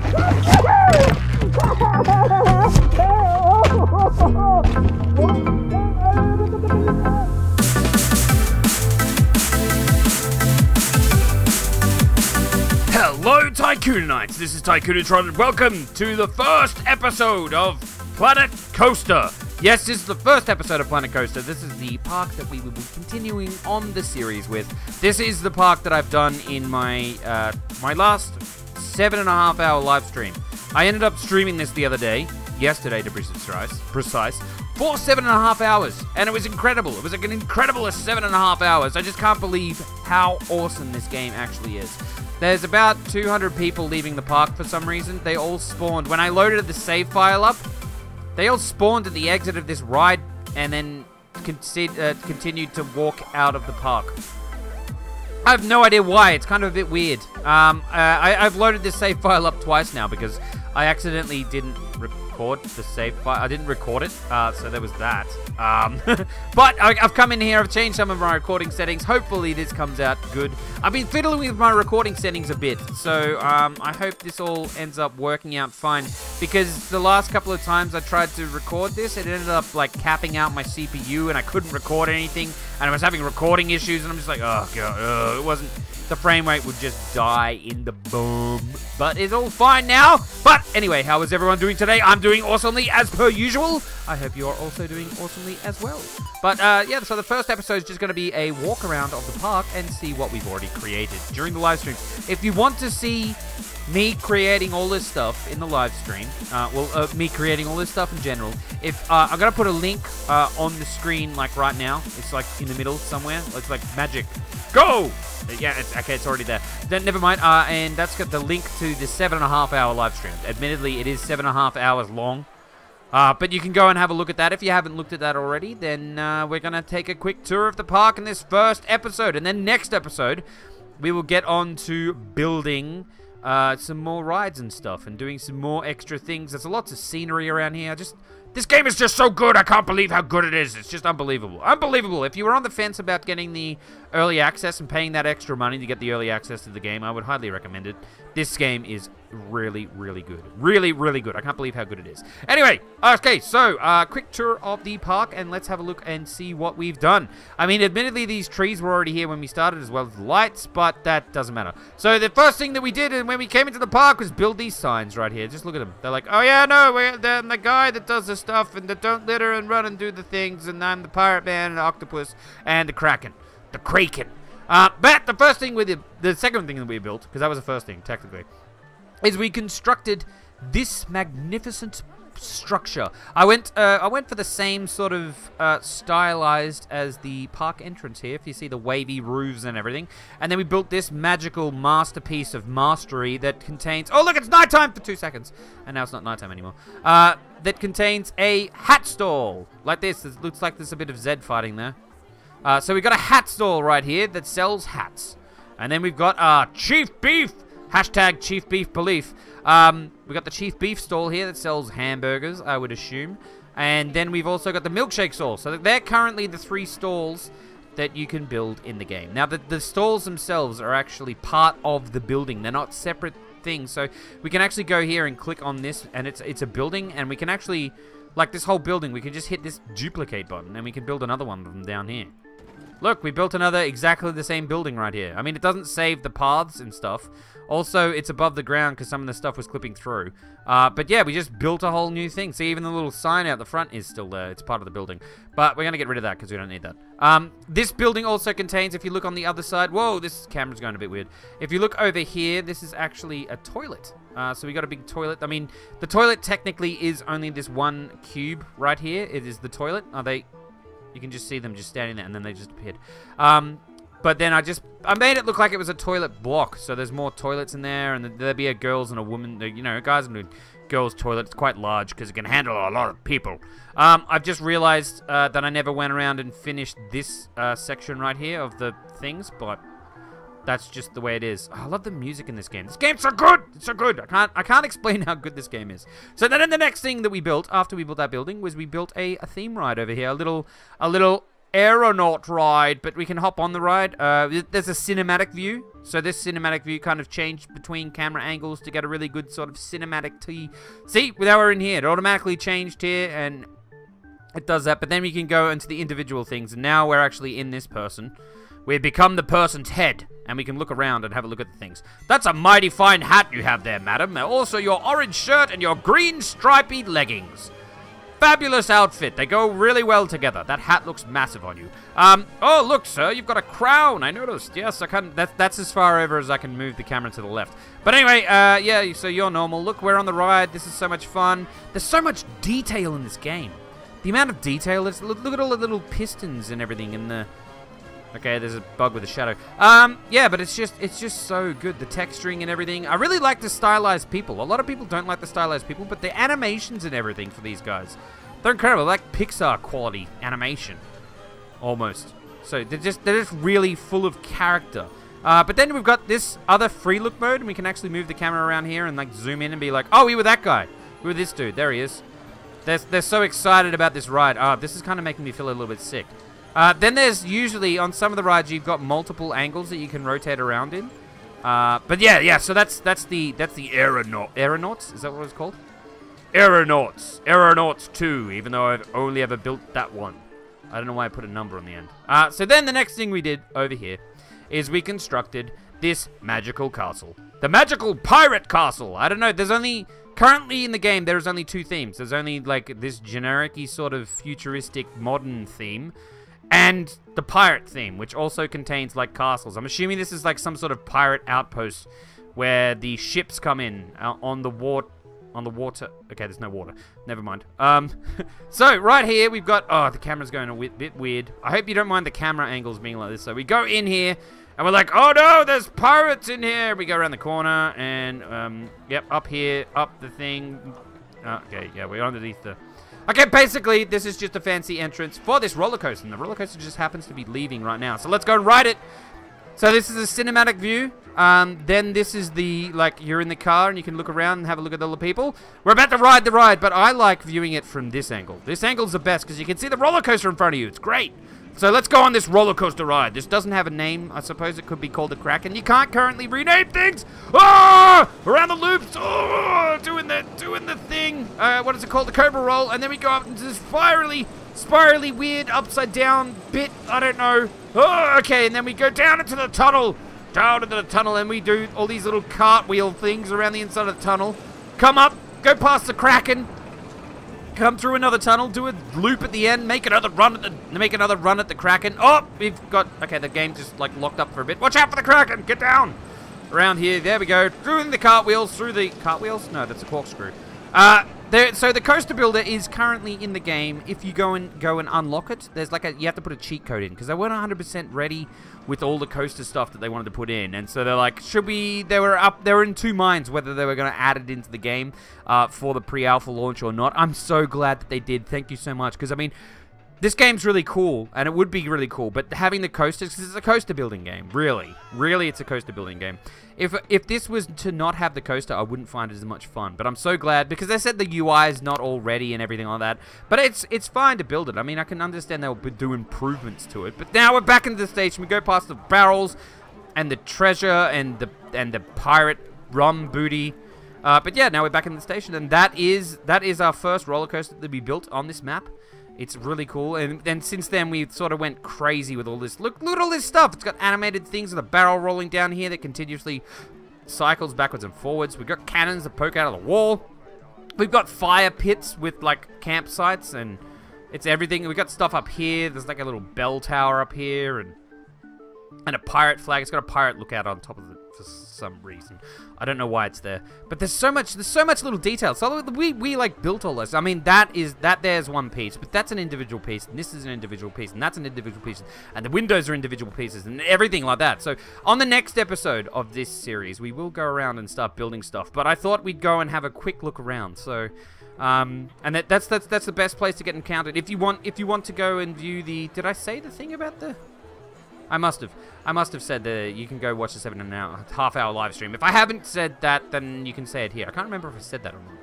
Hello, Tycoon-Nites. This is Tycoon-A-Tron, and welcome to the first episode of Planet Coaster. Yes, this is the first episode of Planet Coaster. This is the park that we will be continuing on the series with. This is the park that I've done in my my last 7.5 hour live stream. I ended up streaming this the other day, yesterday to be precise, for 7.5 hours, and it was incredible. It was like an incredible 7.5 hours. I just can't believe how awesome this game actually is. There's about 200 people leaving the park for some reason. They all spawned. When I loaded the save file up, they all spawned at the exit of this ride and then continued to walk out of the park. I have no idea why. It's kind of a bit weird. I've loaded this save file up twice now because I accidentally didn't record the save file. I didn't record it, so there was that. But I've come in here, I've changed some of my recording settings. Hopefully this comes out good. I've been fiddling with my recording settings a bit, so I hope this all ends up working out fine. Because the last couple of times I tried to record this, it ended up like capping out my CPU and I couldn't record anything. And I was having recording issues and I'm just like, oh god, it wasn't... The frame rate would just die in the boom. But it's all fine now. But anyway, how is everyone doing today? I'm doing awesomely as per usual. I hope you are also doing awesomely as well. But yeah, so the first episode is just going to be a walk around of the park and see what we've already created during the live stream. If you want to see me creating all this stuff in the live stream, me creating all this stuff in general, if I'm going to put a link on the screen like right now. It's like in the middle somewhere. It's like magic. Go! Yeah, it's already there. Then never mind. And that's got the link to the 7.5 hour live stream. Admittedly, it is 7.5 hours long. But you can go and have a look at that. If you haven't looked at that already, then we're going to take a quick tour of the park in this first episode. And then next episode, we will get on to building some more rides and stuff and doing some more extra things. There's lots of scenery around here. This game is just so good. I can't believe how good it is. It's just unbelievable. Unbelievable. If you were on the fence about getting the early access and paying that extra money to get the early access to the game, I would highly recommend it. This game is really, really good. Really, really good. I can't believe how good it is. Anyway, okay, so quick tour of the park, and let's have a look and see what we've done. I mean, admittedly, these trees were already here when we started, as well as the lights, but that doesn't matter. So the first thing that we did when we came into the park was build these signs right here. Just look at them. They're like, oh yeah, no, we're the guy that does the stuff and that don't litter and run and do the things, and I'm the pirate man and the octopus and the kraken. The kraken. But the first thing the second thing that we built, because that was the first thing, technically, is we constructed this magnificent structure. I went for the same sort of stylized as the park entrance here, if you see the wavy roofs and everything. And then we built this magical masterpiece of mastery that contains... Oh, look, it's nighttime for 2 seconds. And now it's not nighttime anymore. That contains a hat stall. Like this. It looks like there's a bit of Zed fighting there. So we've got a hat stall right here that sells hats. And then we've got Chief Beef. Hashtag Chief Beef Belief. We've got the Chief Beef stall here that sells hamburgers, I would assume. And then we've also got the milkshake stall. So they're currently the 3 stalls that you can build in the game. Now, the stalls themselves are actually part of the building. They're not separate things. So we can actually go here and click on this, and it's a building, and we can actually, like this whole building, we can just hit this duplicate button, and we can build another one of them down here. Look, we built another exactly the same building right here. I mean, it doesn't save the paths and stuff. Also, it's above the ground because some of the stuff was clipping through. But yeah, we just built a whole new thing. See, even the little sign out the front is still there. It's part of the building. But we're going to get rid of that because we don't need that. This building also contains, if you look on the other side... Whoa, this camera's going a bit weird. If you look over here, this is actually a toilet. So we got a big toilet. I mean, the toilet technically is only this one cube right here. It is the toilet. You can just see them just standing there, and then they just appeared. But then I made it look like it was a toilet block. So there's more toilets in there, and there'd be a girls and a woman, you know, guys and girls toilet. It's quite large because it can handle a lot of people. I've just realized that I never went around and finished this section right here of the things, but that's just the way it is. Oh, I love the music in this game. This game's so good! It's so good. I can't explain how good this game is. So then the next thing that we built after we built that building was we built a theme ride over here. A little aeronaut ride, but we can hop on the ride. There's a cinematic view. So this cinematic view kind of changed between camera angles to get a really good sort of cinematic See, now we're in here. It automatically changed here, and it does that. But then we can go into the individual things, and now we're actually in this person. We've become the person's head, and we can look around and have a look at the things. That's a mighty fine hat you have there, madam. Also, your orange shirt and your green stripy leggings. Fabulous outfit. They go really well together. That hat looks massive on you. Oh, look, sir, you've got a crown. I noticed. Yes, I can. That's as far over as I can move the camera to the left. But anyway, yeah, so you're normal. Look, we're on the ride. This is so much fun. There's so much detail in this game. The amount of detail is, look at all the little pistons and everything in the... Okay, there's a bug with a shadow. Yeah, but it's just so good. The texturing and everything. I really like the stylized people. A lot of people don't like the stylized people, but the animations and everything for these guys, they're incredible. Like Pixar quality animation, almost. So they're just really full of character. But then we've got this other free look mode, and we can actually move the camera around here and like zoom in and be like, oh, we were that guy. We were this dude. There he is. They're so excited about this ride. This is kind of making me feel a little bit sick. Then there's usually, on some of the rides, you've got multiple angles that you can rotate around in. But yeah, so that's the Aeronauts? Is that what it's called? Aeronauts 2, even though I've only ever built that one. I don't know why I put a number on the end. So then the next thing we did over here is we constructed this magical castle. The magical pirate castle. I don't know, there's only... Currently in the game, there's only two themes. There's only, like, this generic-y sort of futuristic modern theme, and the pirate theme, which also contains, like, castles. I'm assuming this is, like, some sort of pirate outpost where the ships come in on the water. Okay, there's no water. Never mind. So, right here, we've got... Oh, the camera's going a bit weird. I hope you don't mind the camera angles being like this. So, we go in here, and we're like, oh, no, there's pirates in here. We go around the corner, and, yep, up here, up the thing. Okay, yeah, we're underneath the... Okay, basically, this is just a fancy entrance for this roller coaster, and the roller coaster just happens to be leaving right now. So let's go and ride it. So this is a cinematic view. Then this is the, like, you're in the car, and you can look around and have a look at all the people. We're about to ride the ride, but I like viewing it from this angle. This angle's the best, because you can see the roller coaster in front of you. It's great. So let's go on this roller coaster ride. This doesn't have a name. I suppose it could be called a Kraken. You can't currently rename things. Oh! Around the loops. Oh! Doing the thing. What is it called? The Cobra Roll. And then we go up into this spirally weird upside down bit. I don't know. Oh, okay. And then we go down into the tunnel. Down into the tunnel, and we do all these little cartwheel things around the inside of the tunnel. Come up. Go past the Kraken. Come through another tunnel, do a loop at the end, make another run at the Kraken. Oh, we've got... Okay, the game just, like, locked up for a bit. Watch out for the Kraken! Get down! Around here, there we go. Doing the cartwheels, through the... Cartwheels? No, that's a corkscrew. So the coaster builder is currently in the game. If you go and unlock it, there's like you have to put a cheat code in, because they weren't 100% ready with all the coaster stuff that they wanted to put in, and so they're like, they were in two minds whether they were going to add it into the game for the pre-alpha launch or not. I'm so glad that they did. Thank you so much, because I mean, this game's really cool, and it would be really cool, but having the coasters, because it's a coaster building game, really it's a coaster building game. If this was to not have the coaster, I wouldn't find it as much fun, but I'm so glad, because they said the UI is not all ready and everything like that, but it's fine to build it. I mean, I can understand they'll do improvements to it, but now we're back into the station. We go past the barrels, and the treasure, and the pirate rum booty, but yeah, now we're back in the station, and that is our first roller coaster that we built on this map. It's really cool, and since then we sort of went crazy with all this. Look at all this stuff. It's got animated things with a barrel rolling down here that continuously cycles backwards and forwards. We've got cannons that poke out of the wall. We've got fire pits with, like, campsites, and it's everything. We've got stuff up here. There's, like, a little bell tower up here, and a pirate flag. It's got a pirate lookout on top of it for some reason. I don't know why it's there, but there's so much little detail. So we like built all this. I mean, there's one piece, but that's an individual piece, and this is an individual piece, and that's an individual piece, and the windows are individual pieces, and everything like that. So on the next episode of this series, we will go around and start building stuff. But I thought we'd go and have a quick look around. So and that's the best place to get encountered. If you want to go and view the... Did I say the thing about the... I must have said that you can go watch the half-hour live stream. If I haven't said that, then you can say it here. I can't remember if I said that or not.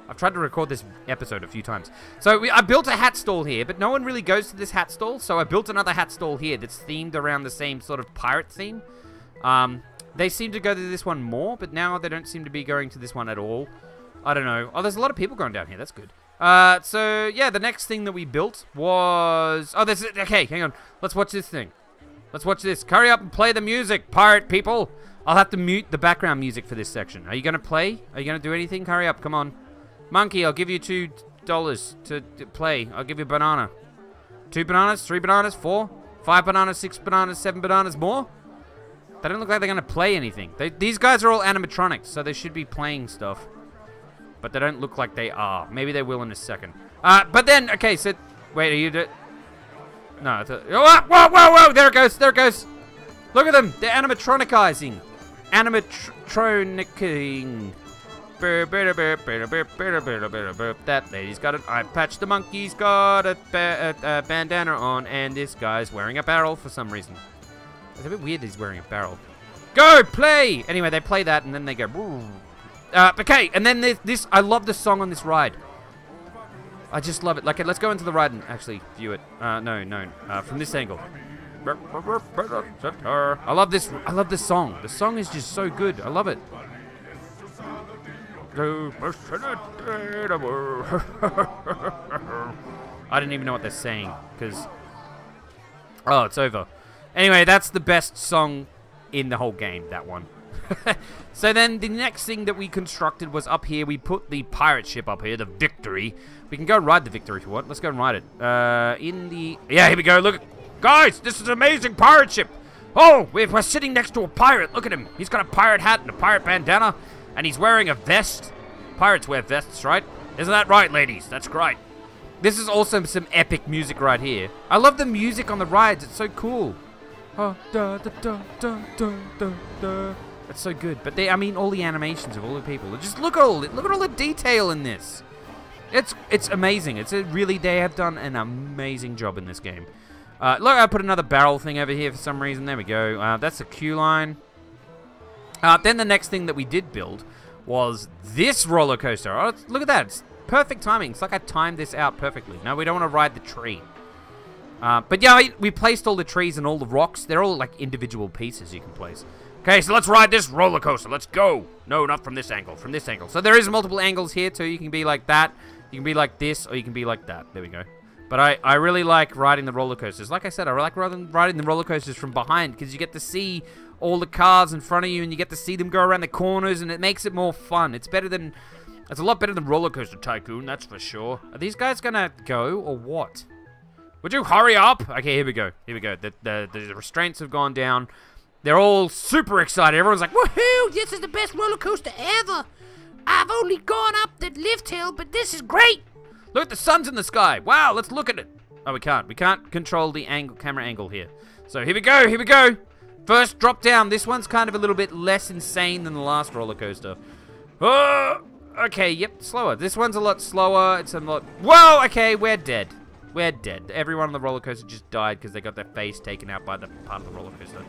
I've tried to record this episode a few times. So I built a hat stall here, but no one really goes to this hat stall. So I built another hat stall here that's themed around the same sort of pirate theme. They seem to go to this one more, but now they don't seem to be going to this one at all. I don't know. Oh, there's a lot of people going down here. That's good. So yeah, the next thing that we built was... Oh, this is... Okay, hang on. Let's watch this thing. Let's watch this. Hurry up and play the music, pirate people. I'll have to mute the background music for this section. Are you going to play? Are you going to do anything? Hurry up, come on. Monkey, I'll give you $2 to play. I'll give you a banana. 2 bananas, 3 bananas, 4, 5 bananas, 6 bananas, 7 bananas, more? They don't look like they're going to play anything. These guys are all animatronics, so they should be playing stuff. But they don't look like they are. Maybe they will in a second. But then, okay, so... Wait, are you... No, it's a... Whoa, whoa, whoa, whoa! There it goes, there it goes! Look at them! They're animatronicizing. Animatronicing. That lady's got an eye patch. The monkey's got a bandana on. And this guy's wearing a barrel for some reason. It's a bit weird that he's wearing a barrel. Go, play! Anyway, they play that and then they go... okay, and then there's this... I love the song on this ride. I just love it. Like, let's go into the ride and actually view it. No. From this angle. I love this. I love this song. The song is just so good. I love it. I didn't even know what they're saying because... Oh, it's over. Anyway, that's the best song in the whole game, that one. So then the next thing that we constructed was up here. We put the pirate ship up here, the Victory. We can go ride the Victory if you want. Let's go and ride it. Yeah, here we go. Look. Guys, this is an amazing pirate ship. Oh, we're sitting next to a pirate. Look at him. He's got a pirate hat and a pirate bandana. And he's wearing a vest. Pirates wear vests, right? Isn't that right, ladies? That's great. This is also some epic music right here. I love the music on the rides. It's so cool. It's so good. But I mean, all the animations of all the people. Just look at all the detail in this. It's amazing. They have done an amazing job in this game. Look, I put another barrel thing over here for some reason. There we go. That's a queue line. Then the next thing that we did build was this roller coaster. Oh, look at that. It's perfect timing. It's like I timed this out perfectly. No, we don't want to ride the tree. But yeah, we placed all the trees and all the rocks. They're all like individual pieces you can place. Okay, so let's ride this roller coaster. Let's go. No, not from this angle. From this angle. So there is multiple angles here too. You can be like that. You can be like this, or you can be like that. There we go. But I really like riding the roller coasters. Like I said, I like riding the roller coasters from behind because you get to see all the cars in front of you and you get to see them go around the corners and it makes it more fun. It's a lot better than Roller Coaster Tycoon, that's for sure. Are these guys gonna go or what? Would you hurry up? Okay, here we go. Here we go. The restraints have gone down. They're all super excited. Everyone's like, woohoo! This is the best roller coaster ever! I've only gone up the lift hill, but this is great! Look, the sun's in the sky. Wow, let's look at it. Oh, we can't. We can't control the camera angle here. So here we go. Here we go. First drop down. This one's kind of a little bit less insane than the last roller coaster. Oh, okay, yep, slower. This one's a lot slower. It's a lot... Whoa, okay, we're dead. We're dead. Everyone on the roller coaster just died because they got their face taken out by the part of the roller coaster.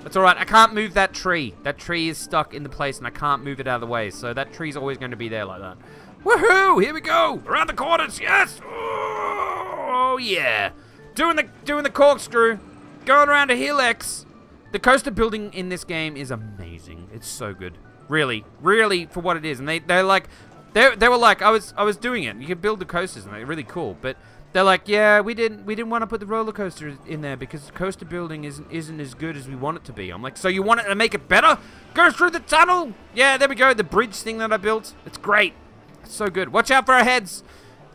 That's alright. I can't move that tree. That tree is stuck in the place and I can't move it out of the way. So that tree's always going to be there like that. Woohoo! Here we go! Around the corners, yes! Oh, yeah. Doing the corkscrew. Going around a helix. The coaster building in this game is amazing. It's so good. Really, really for what it is. And they were like, I was doing it. You can build the coasters and they're really cool. But they're like, yeah, we didn't want to put the roller coaster in there because the coaster building isn't as good as we want it to be. I'm like, so you want it to make it better? Go through the tunnel. Yeah, there we go. The bridge thing that I built. It's great. It's so good. Watch out for our heads.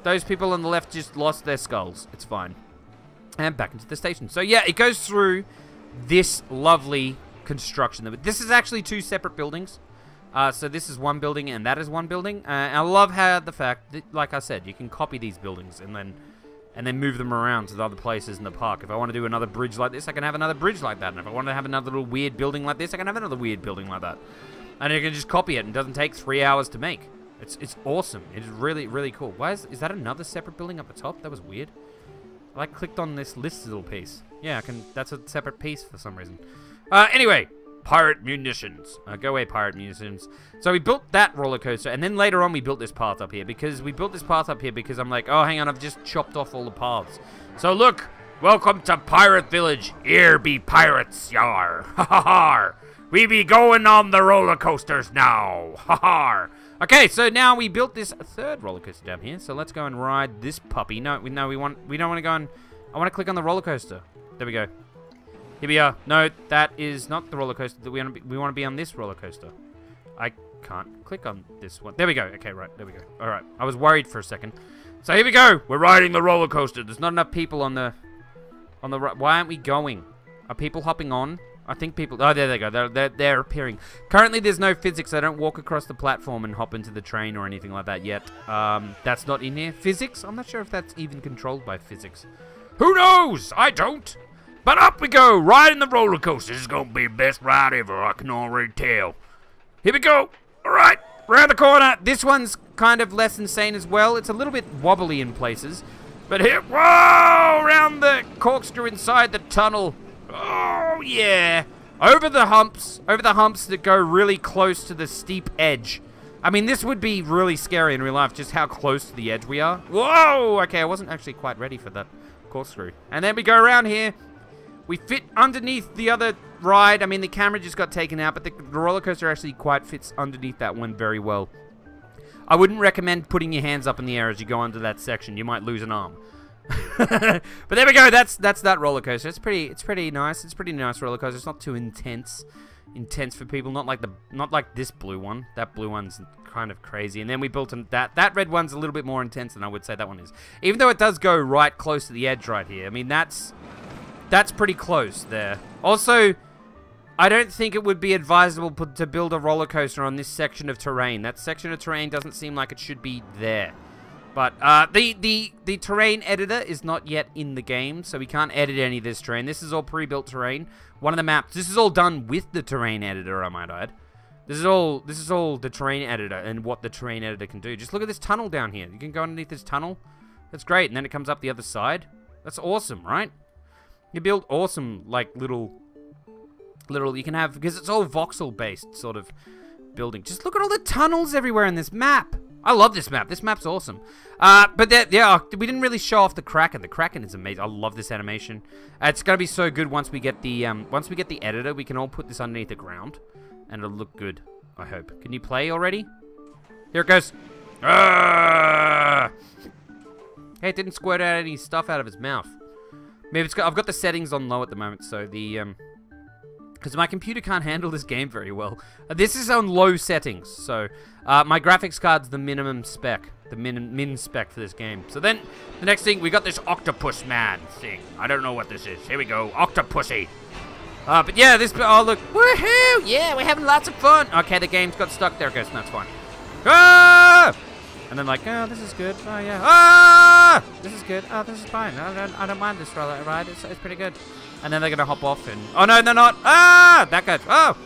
Those people on the left just lost their skulls. It's fine. And back into the station. So yeah, it goes through this lovely construction. This is actually two separate buildings. So this is one building and that is one building. I love how the fact that, like I said, you can copy these buildings and then move them around to the other places in the park. If I want to do another bridge like this, I can have another bridge like that. And if I want to have another little weird building like this, I can have another weird building like that. And you can just copy it and it doesn't take 3 hours to make. It's awesome. It's really, really cool. Why is that another separate building up the top? That was weird. I clicked on this little piece. Yeah, that's a separate piece for some reason. Anyway, pirate munitions. Go away, pirate munitions. So we built that roller coaster, and then later on we built this path up here because I'm like, oh, hang on, I've just chopped off all the paths. So look, welcome to Pirate Village. Here be pirates, yar. Ha ha ha. We be going on the roller coasters now. Ha ha. Okay, so now we built this third roller coaster down here. So let's go and ride this puppy. No, we don't want to go on. I want to click on the roller coaster. There we go. Here we are. No, that is not the roller coaster that we want to be on. This roller coaster. I can't click on this one. There we go. Okay, right. There we go. All right. I was worried for a second. So here we go. We're riding the roller coaster. There's not enough people on the right. Why aren't we going? Are people hopping on? I think people... Oh, there they go. They're appearing. Currently, there's no physics. I don't walk across the platform and hop into the train or anything like that yet. That's not in here. Physics? I'm not sure if that's even controlled by physics. Who knows? I don't. But up we go. Riding the roller coaster. This is going to be the best ride ever. I can already tell. Here we go. All right. Round the corner. This one's kind of less insane as well. It's a little bit wobbly in places. But here... Whoa! Round the corkscrew inside the tunnel. Oh, yeah. Over the humps that go really close to the steep edge. I mean, this would be really scary in real life, just how close to the edge we are. Whoa! Okay, I wasn't actually quite ready for that corkscrew. And then we go around here. We fit underneath the other ride. I mean, the camera just got taken out, but the roller coaster actually quite fits underneath that one very well. I wouldn't recommend putting your hands up in the air as you go under that section. You might lose an arm. But there we go. That's that roller coaster. It's pretty nice. It's a pretty nice roller coaster. It's not too intense for people. Not like this blue one. That blue one's kind of crazy. And then we built that red one's a little bit more intense than I would say that one is. Even though it does go right close to the edge right here. I mean, that's pretty close there. Also, I don't think it would be advisable to build a roller coaster on this section of terrain. That section of terrain doesn't seem like it should be there. But the terrain editor is not yet in the game, so we can't edit any of this terrain. This is all pre-built terrain. One of the maps. This is all done with the terrain editor, I might add. This is all the terrain editor and what the terrain editor can do. Just look at this tunnel down here. You can go underneath this tunnel. That's great. And then it comes up the other side. That's awesome, right? You build awesome, like, little you can have, because it's all voxel-based sort of building. Just look at all the tunnels everywhere in this map. I love this map. This map's awesome. But yeah, we didn't really show off the Kraken. The Kraken is amazing. I love this animation. It's gonna be so good once we get the editor. We can all put this underneath the ground, and it'll look good. I hope. Can you play already? Here it goes. Hey, it didn't squirt out any stuff out of his mouth. Maybe I've got the settings on low at the moment, so because my computer can't handle this game very well. This is on low settings, so my graphics card's the minimum spec, the min spec for this game. So then, the next thing, we got this octopus man thing. I don't know what this is. Here we go, octopussy. But yeah, oh look, woohoo! Yeah, we're having lots of fun. Okay, the game's got stuck. There it goes. No, it's fine. Ah! And then like, oh, this is good. Oh yeah. Ah! This is good. Oh, this is fine. I don't mind this ride. It's pretty good. And then they're gonna hop off and... Oh, no, they're not. Ah! That guy... Oh!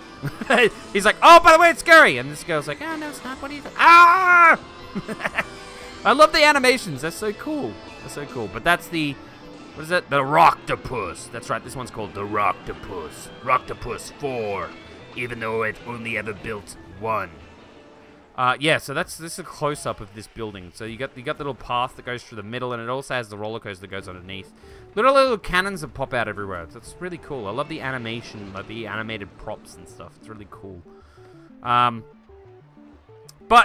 He's like, oh, by the way, it's scary. And this girl's like, oh, no, it's not. What are you... Ah! I love the animations. That's so cool. That's so cool. But that's the... What is it? The Rocktopus. That's right. This one's called the Rocktopus. Rocktopus 4. Even though it only ever built one. Yeah, so this is a close-up of this building. So you got the little path that goes through the middle, and it also has the roller coaster that goes underneath. Little cannons that pop out everywhere. That's really cool. I love the animation, like the animated props and stuff. It's really cool. But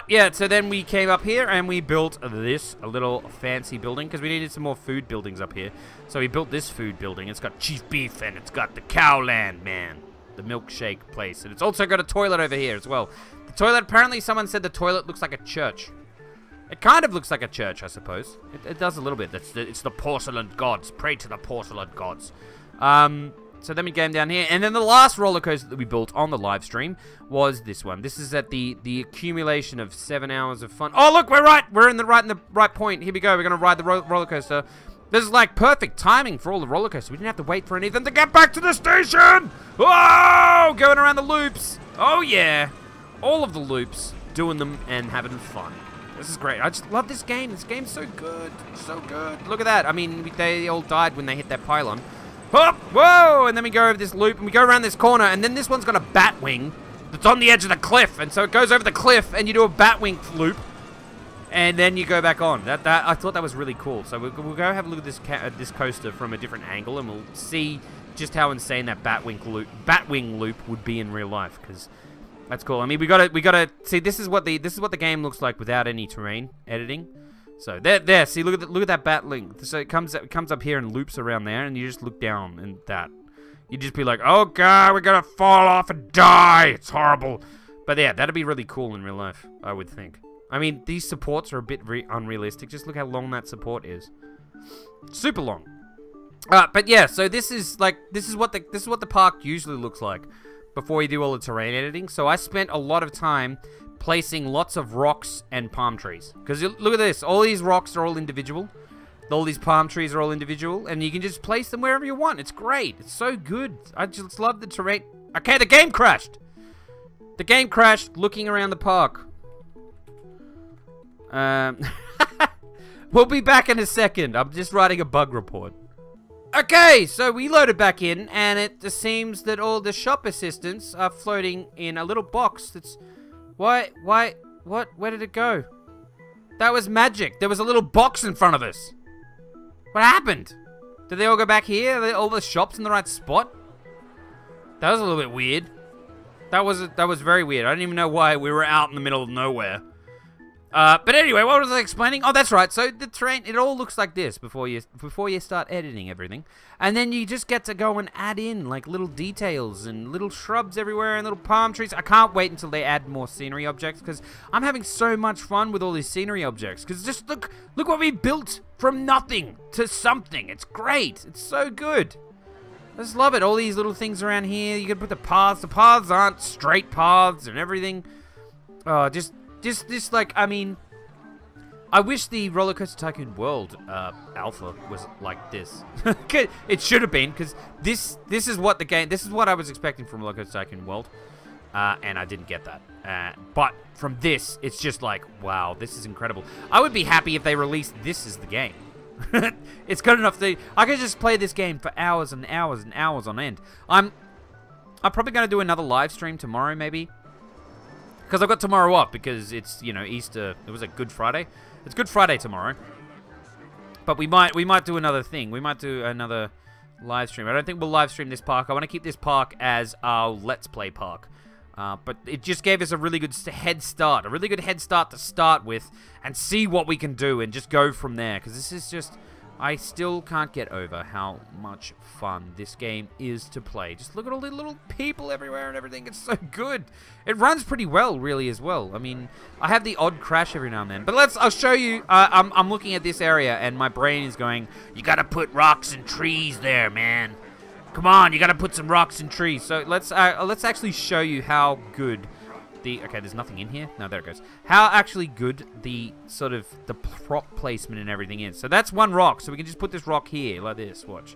yeah, so then we came up here and we built a little fancy building because we needed some more food buildings up here. So we built this food building. It's got cheese beef and it's got the Cowland Man, the milkshake place, and it's also got a toilet over here as well. The toilet, apparently someone said the toilet looks like a church. It kind of looks like a church, I suppose. It does a little bit. It's the porcelain gods. Pray to the porcelain gods. So then we came down here, and then the last roller coaster that we built on the live stream was this one. This is at the accumulation of 7 hours of fun. Oh look, we're right. We're in the right point. Here we go. We're gonna ride the roller coaster. This is like perfect timing for all the roller coasters. We didn't have to wait for anything to get back to the station. Whoa! Going around the loops. Oh yeah, all of the loops, doing them and having fun. This is great. I just love this game. This game's so good. So good. Look at that. I mean, they all died when they hit that pylon. Hop! Whoa! And then we go over this loop, and we go around this corner, and then this one's got a bat wing that's on the edge of the cliff, and so it goes over the cliff, and you do a bat wing loop, and then you go back on. I thought that was really cool. So we'll go have a look at this coaster from a different angle, and we'll see just how insane that bat wing loop would be in real life, because that's cool. I mean, we gotta see. This is what the game looks like without any terrain editing. So there. See, look at that bat link. So it comes up here and loops around there, and you just look down, and you just be like, oh god, we're gonna fall off and die. It's horrible. But yeah, that'd be really cool in real life, I would think. I mean, these supports are a bit unrealistic. Just look how long that support is. Super long. But yeah, so this is what the park usually looks like before you do all the terrain editing. So I spent a lot of time placing lots of rocks and palm trees. Because look at this. All these rocks are all individual. All these palm trees are all individual. And you can just place them wherever you want. It's great. It's so good. I just love the terrain. Okay, the game crashed. The game crashed looking around the park. We'll be back in a second. I'm just writing a bug report. Okay, so we loaded back in, and it seems that all the shop assistants are floating in a little box that's... What? Where did it go? That was magic. There was a little box in front of us. What happened? Did they all go back here? Are all the shops in the right spot? That was a little bit weird. That was very weird. I didn't even know why we were out in the middle of nowhere. But anyway, what was I explaining? Oh, that's right. So the terrain, it all looks like this before you start editing everything. And then you just get to go and add in like little details and little shrubs everywhere and little palm trees. I can't wait until they add more scenery objects, because I'm having so much fun with all these scenery objects. Because just look what we built from nothing to something. It's great. It's so good. I just love it. All these little things around here. You can put the paths. The paths aren't straight paths and everything. Oh, just like, I mean, I wish the Roller Coaster Tycoon World alpha was like this. It should have been, because this is what I was expecting from Roller Coaster Tycoon World, and I didn't get that. But from this, it's just like, wow, this is incredible. I would be happy if they released this as the game. It's good enough that I could just play this game for hours and hours and hours on end. I'm probably going to do another live stream tomorrow, maybe. Because I've got tomorrow off, because it's, you know, Easter. It was a Good Friday. It's Good Friday tomorrow. But we might do another thing. We might do another live stream. I don't think we'll live stream this park. I want to keep this park as our Let's Play park. But it just gave us a really good head start. A really good head start to start with, and see what we can do and just go from there. Because this is just... I still can't get over how much fun this game is to play. Just look at all the little people everywhere and everything. It's so good. It runs pretty well, really, as well. I mean, I have the odd crash every now and then. But I'll show you. I'm looking at this area, and my brain is going, you gotta put rocks and trees there, man. Come on, you gotta put some rocks and trees. So let's actually show you how good okay, there's nothing in here. No, there it goes. How actually good the sort of the prop placement and everything is. So that's one rock. So we can just put this rock here like this. Watch.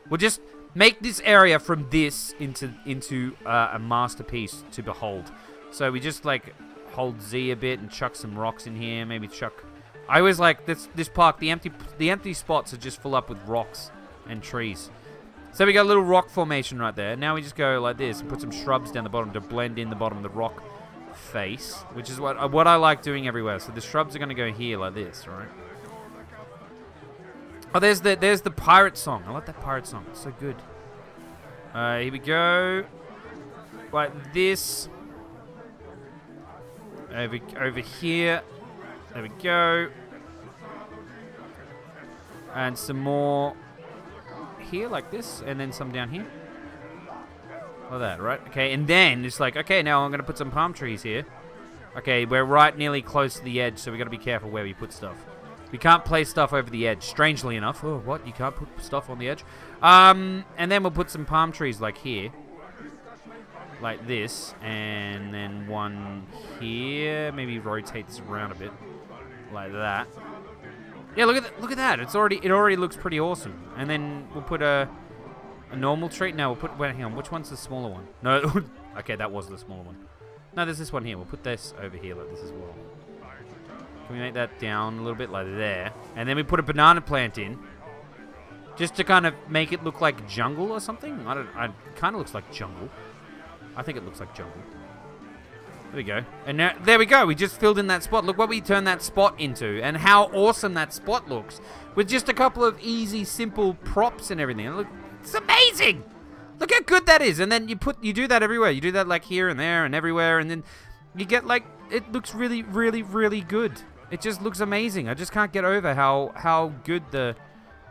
We'll just make this area from this into a masterpiece to behold. So we just like hold Z a bit and chuck some rocks in here. Maybe chuck. I always like this park. The empty spots are just full up with rocks and trees. So we got a little rock formation right there. Now we just go like this and put some shrubs down the bottom to blend in the bottom of the rock face, which is what I like doing everywhere. So the shrubs are going to go here like this, right? Oh, there's the pirate song. I like that pirate song. It's so good. Here we go. Like this. Over here. There we go. And some more here like this, and then some down here. Like that, right? Okay, and then it's like, okay, now I'm going to put some palm trees here. Okay, we're right nearly close to the edge, so we got to be careful where we put stuff. We can't place stuff over the edge, strangely enough. Oh, what? You can't put stuff on the edge? And then we'll put some palm trees like here. Like this. And then one here. Maybe rotate this around a bit. Like that. Yeah, look at that. It already looks pretty awesome. And then we'll put a normal tree. No, we'll put... Wait, hang on. Which one's the smaller one? No. Okay, that was the smaller one. No, there's this one here. We'll put this over here like this as well. Can we make that down a little bit like there? And then we put a banana plant in. Just to kind of make it look like jungle or something. It kind of looks like jungle. I think it looks like jungle. There we go. And now, there we go. We just filled in that spot. Look what we turned that spot into and how awesome that spot looks with just a couple of easy, simple props and everything. Look, it's amazing. Look how good that is. And then you do that everywhere. You do that like here and there and everywhere, and then you get like, it looks really, really, really good. It just looks amazing. I just can't get over how good the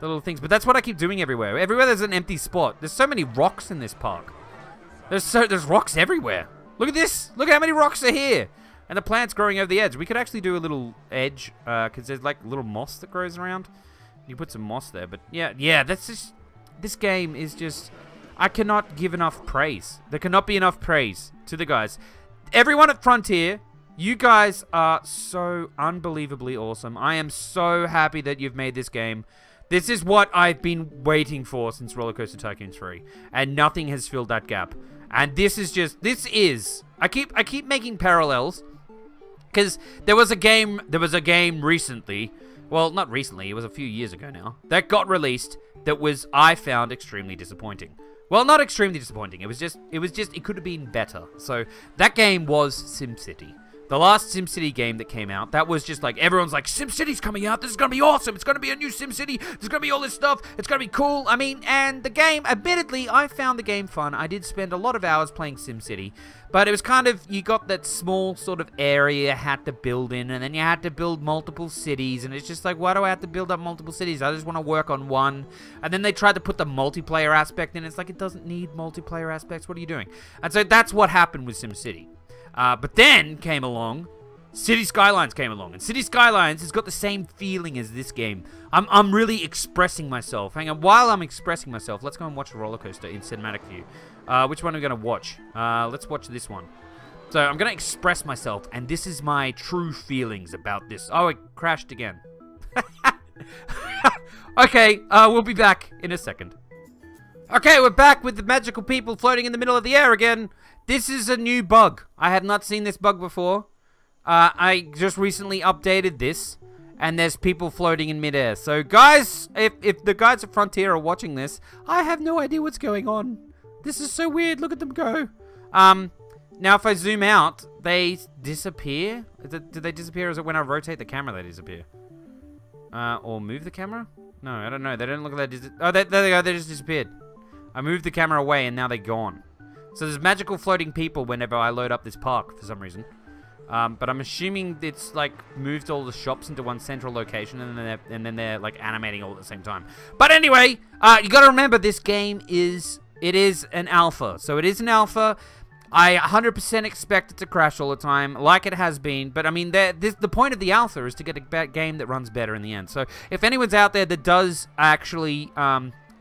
little things. But that's what I keep doing everywhere. Everywhere there's an empty spot. There's so many rocks in this park. There's rocks everywhere. Look at this. Look how many rocks are here. And the plant's growing over the edge. We could actually do a little edge, because there's like little moss that grows around. You put some moss there, but yeah, that's just, this game is just, I cannot give enough praise. There cannot be enough praise to the guys. Everyone at Frontier, you guys are so unbelievably awesome. I am so happy that you've made this game. This is what I've been waiting for since Roller Coaster Tycoon 3, and nothing has filled that gap. And this is, I keep making parallels, because there was a game recently, well, not recently, it was a few years ago now, that got released that was, I found, extremely disappointing. Well, not extremely disappointing, it could have been better. So, that game was SimCity. The last SimCity game that came out, that was just like, everyone's like, SimCity's coming out, this is gonna be awesome, it's gonna be a new SimCity, there's gonna be all this stuff, it's gonna be cool. I mean, and the game, admittedly, I found the game fun. I did spend a lot of hours playing SimCity, but it was kind of, you got that small sort of area you had to build in, and then you had to build multiple cities, and it's just like, why do I have to build up multiple cities? I just want to work on one. And then they tried to put the multiplayer aspect in, it's like, it doesn't need multiplayer aspects, what are you doing? And so that's what happened with SimCity. But then came along, City Skylines came along, and City Skylines has got the same feeling as this game. I'm really expressing myself. Hang on, while I'm expressing myself, let's go and watch a roller coaster in cinematic view. Which one are we gonna watch? Let's watch this one. So I'm gonna express myself, and this is my true feelings about this. Oh, it crashed again. Okay, we'll be back in a second. Okay, we're back with the magical people floating in the middle of the air again. This is a new bug. I have not seen this bug before. I just recently updated this, and there's people floating in midair. So, guys, if the guys at Frontier are watching this, I have no idea what's going on. This is so weird. Look at them go. Now, if I zoom out, they disappear. Do they disappear, or is it when I rotate the camera they disappear? Or move the camera? No, I don't know. They don't look like they oh, there they go. They just disappeared. I moved the camera away, and now they're gone. So there's magical floating people whenever I load up this park for some reason. But I'm assuming it's like moved all the shops into one central location, and then they're like animating all at the same time. But anyway, you got to remember this game is an alpha. So it is an alpha. I 100% expect it to crash all the time, like it has been. But I mean, the point of the alpha is to get a game that runs better in the end. So if anyone's out there that does actually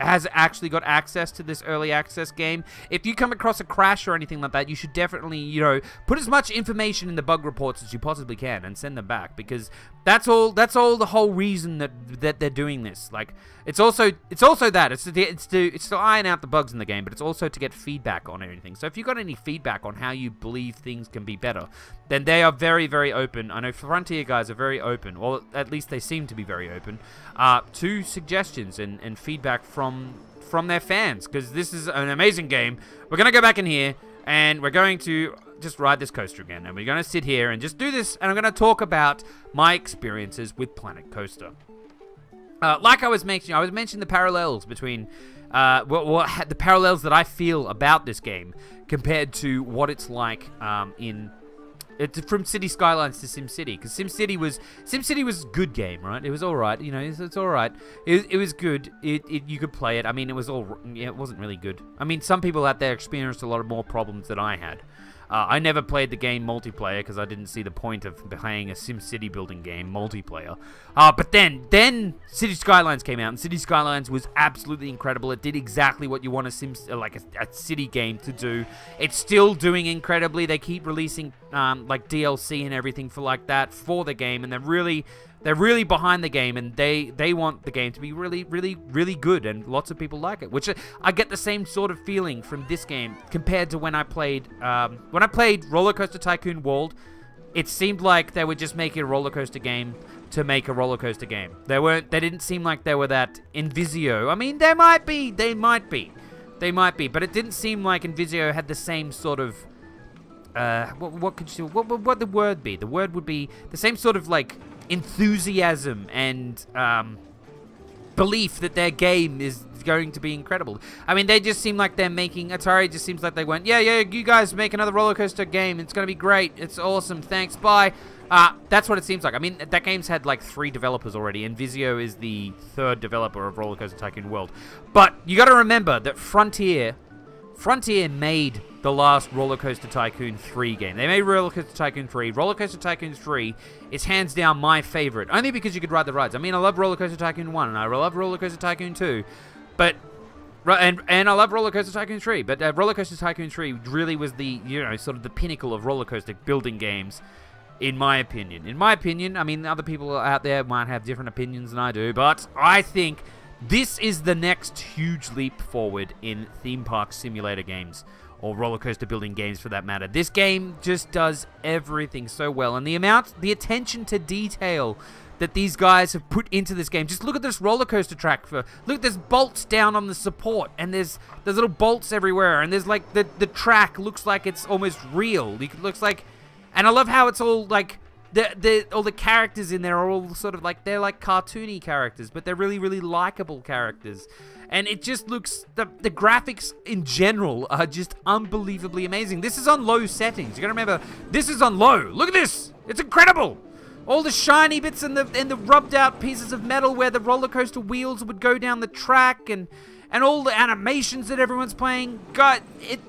has actually got access to this early access game, if you come across a crash or anything like that, you should definitely, you know, put as much information in the bug reports as you possibly can and send them back, because that's all the whole reason that they're doing this. Like, it's also that it's to iron out the bugs in the game, but it's also to get feedback on anything. So if you've got any feedback on how you believe things can be better, then they are very, very open. I know Frontier guys are very open, or at least they seem to be very open, to suggestions and feedback from their fans, because this is an amazing game. We're going to go back in here, and we're going to just ride this coaster again, and we're going to sit here and just do this, and I'm going to talk about my experiences with Planet Coaster. Like I was mentioning the parallels between the parallels that I feel about this game compared to what it's like from City Skylines to SimCity, because SimCity was a good game, right? It was all right, you know. It's all right. It was good. You could play it. I mean, it wasn't really good. I mean, some people out there experienced a lot of more problems than I had. I never played the game multiplayer because I didn't see the point of playing a SimCity building game multiplayer. But then City Skylines came out, and City Skylines was absolutely incredible. It did exactly what you want a city game to do. It's still doing incredibly. They keep releasing like DLC and everything for the game, and they're really behind the game, and they want the game to be really good, and lots of people like it, which I get the same sort of feeling from this game compared to when I played Roller Coaster Tycoon World. it seemed like they were just making a roller coaster game to make a roller coaster game. They didn't seem like they were that Invisio. I mean, they might be, but it didn't seem like Invisio had the same sort of, what would the word be? The word would be the same sort of, like, enthusiasm and, belief that their game is going to be incredible. I mean, they just seem like they're making, Atari just seems like they went, yeah, you guys make another roller coaster game. It's going to be great. It's awesome. Thanks. Bye. That's what it seems like. I mean, that game's had like 3 developers already, and Visio is the 3rd developer of Roller Coaster Tycoon World. But you got to remember that Frontier made the last Roller Coaster Tycoon 3 game. They made Roller Coaster Tycoon 3. Roller Coaster Tycoon 3 is hands down my favorite, only because you could ride the rides. I mean, I love Roller Coaster Tycoon 1, and I love Roller Coaster Tycoon 2, but and I love Roller Coaster Tycoon 3, but Roller Coaster Tycoon 3 really was the, you know, sort of the pinnacle of roller coaster building games. In my opinion. I mean, other people out there might have different opinions than I do, but I think this is the next huge leap forward in theme park simulator games, or roller coaster building games for that matter. This game just does everything so well, and the attention to detail that these guys have put into this game. Just look at this roller coaster track. Look, there's bolts down on the support, and there's little bolts everywhere, and there's like the track looks like it's almost real. It looks like. And I love how it's all like all the characters in there are all sort of like, they're like cartoony characters, but they're really, really likable characters. And it just looks, the graphics in general are just unbelievably amazing. This is on low settings. You gotta remember, this is on low. Look at this. It's incredible. All the shiny bits and the rubbed out pieces of metal where the roller coaster wheels would go down the track, and all the animations that everyone's playing. God,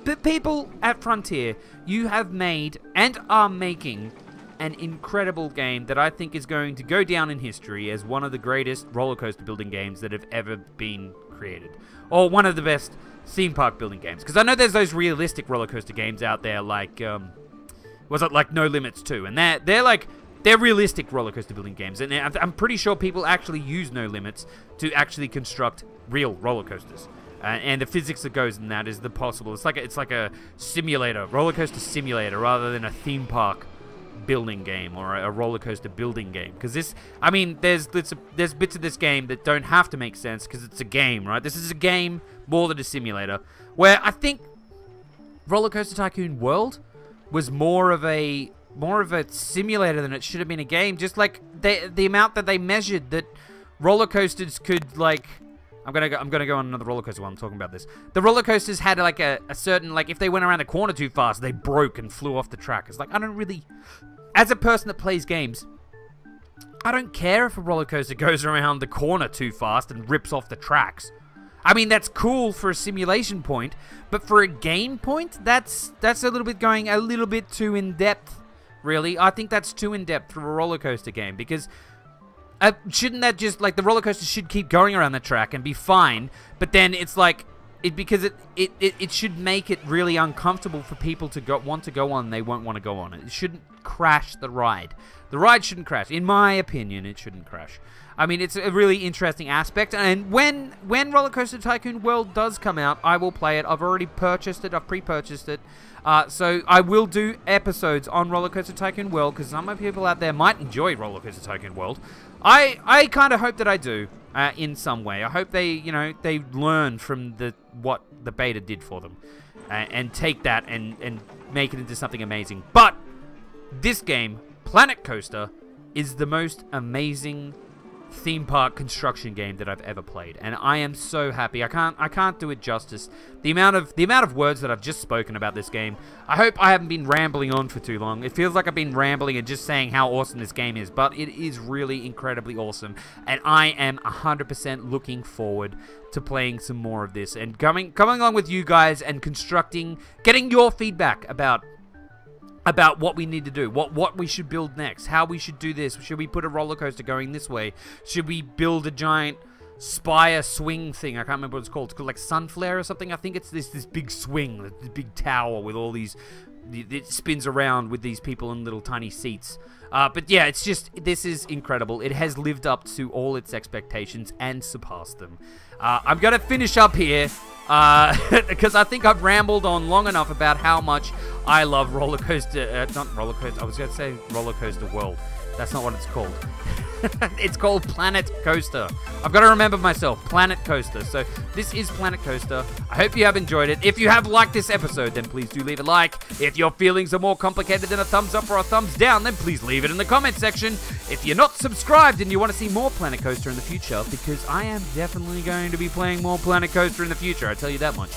the people at Frontier, you have made and are making an incredible game that I think is going to go down in history as one of the greatest roller coaster building games that have ever been created. Or one of the best theme park building games. Because I know there's those realistic roller coaster games out there like, was it like No Limits 2? And they're realistic roller coaster building games. And I'm pretty sure people actually use No Limits to actually construct real roller coasters. And the physics that goes in that is the possible. It's like a simulator, roller coaster simulator, rather than a theme park building game or a roller coaster building game. Because this, I mean, there's bits of this game that don't have to make sense because it's a game, right? This is a game more than a simulator. Where I think Roller Coaster Tycoon World was more of a simulator than it should have been a game. Just like the amount that they measured that roller coasters could, like, I'm gonna go on another roller coaster while I'm talking about this. The roller coasters had like a certain, like, if they went around the corner too fast, they broke and flew off the track. It's like, I don't really, as a person that plays games, I don't care if a roller coaster goes around the corner too fast and rips off the tracks. I mean, that's cool for a simulation point, but for a game point, that's a little bit going a little bit too in depth. Really, I think that's too in depth for a roller coaster game, because shouldn't that just, like, the roller coaster should keep going around the track and be fine, but then it's like, because it should make it really uncomfortable for people to want to go on, they won't want to go on it. It shouldn't crash the ride. The ride shouldn't crash. In my opinion, it shouldn't crash. I mean, it's a really interesting aspect, and when Roller Coaster Tycoon World does come out, I will play it. I've already purchased it. I've pre-purchased it. So I will do episodes on Roller Coaster Tycoon World, because some of the people out there might enjoy Roller Coaster Tycoon World. I kind of hope that I do, in some way. I hope they learn from what the beta did for them, and take that and make it into something amazing. But this game, Planet Coaster, is the most amazing theme park construction game that I've ever played, and I am so happy. I can't do it justice. The amount of words that I've just spoken about this game. I hope I haven't been rambling on for too long. It feels like I've been rambling and just saying how awesome this game is, but it is really incredibly awesome, and I am 100% looking forward to playing some more of this and coming along with you guys and getting your feedback about what we need to do, what we should build next, how we should do this. Should we put a roller coaster going this way? Should we build a giant spire swing thing? I can't remember what it's called. It's called like Sunflare or something. I think it's this big swing, this big tower with all these, it spins around with these people in little tiny seats. But yeah, this is incredible. It has lived up to all its expectations and surpassed them. I'm going to finish up here because I think I've rambled on long enough about how much I love Roller Coaster, not Roller Coaster, I was going to say Roller Coaster World. That's not what it's called. It's called Planet Coaster. I've got to remember myself. Planet Coaster. So this is Planet Coaster. I hope you have enjoyed it. If you have liked this episode, then please do leave a like. If your feelings are more complicated than a thumbs up or a thumbs down, then please leave it in the comment section. If you're not subscribed and you want to see more Planet Coaster in the future, because I am definitely going to be playing more Planet Coaster in the future, I tell you that much.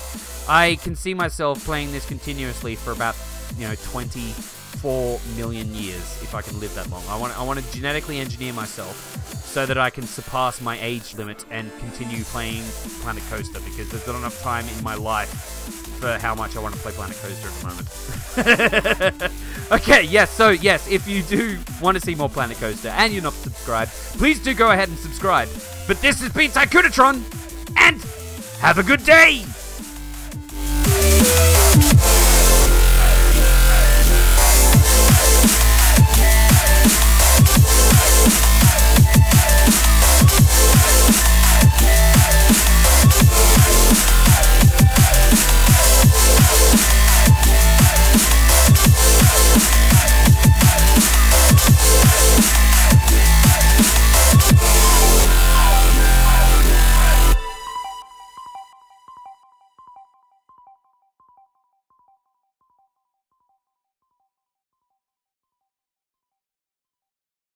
I can see myself playing this continuously for about, 24 million years, if I can live that long. I want to genetically engineer myself so that I can surpass my age limit and continue playing Planet Coaster, because there's not enough time in my life for how much I want to play Planet Coaster at the moment. Okay, yes, if you do want to see more Planet Coaster and you're not subscribed, please do go ahead and subscribe. But this has been Tycoon-A-Tron, and have a good day!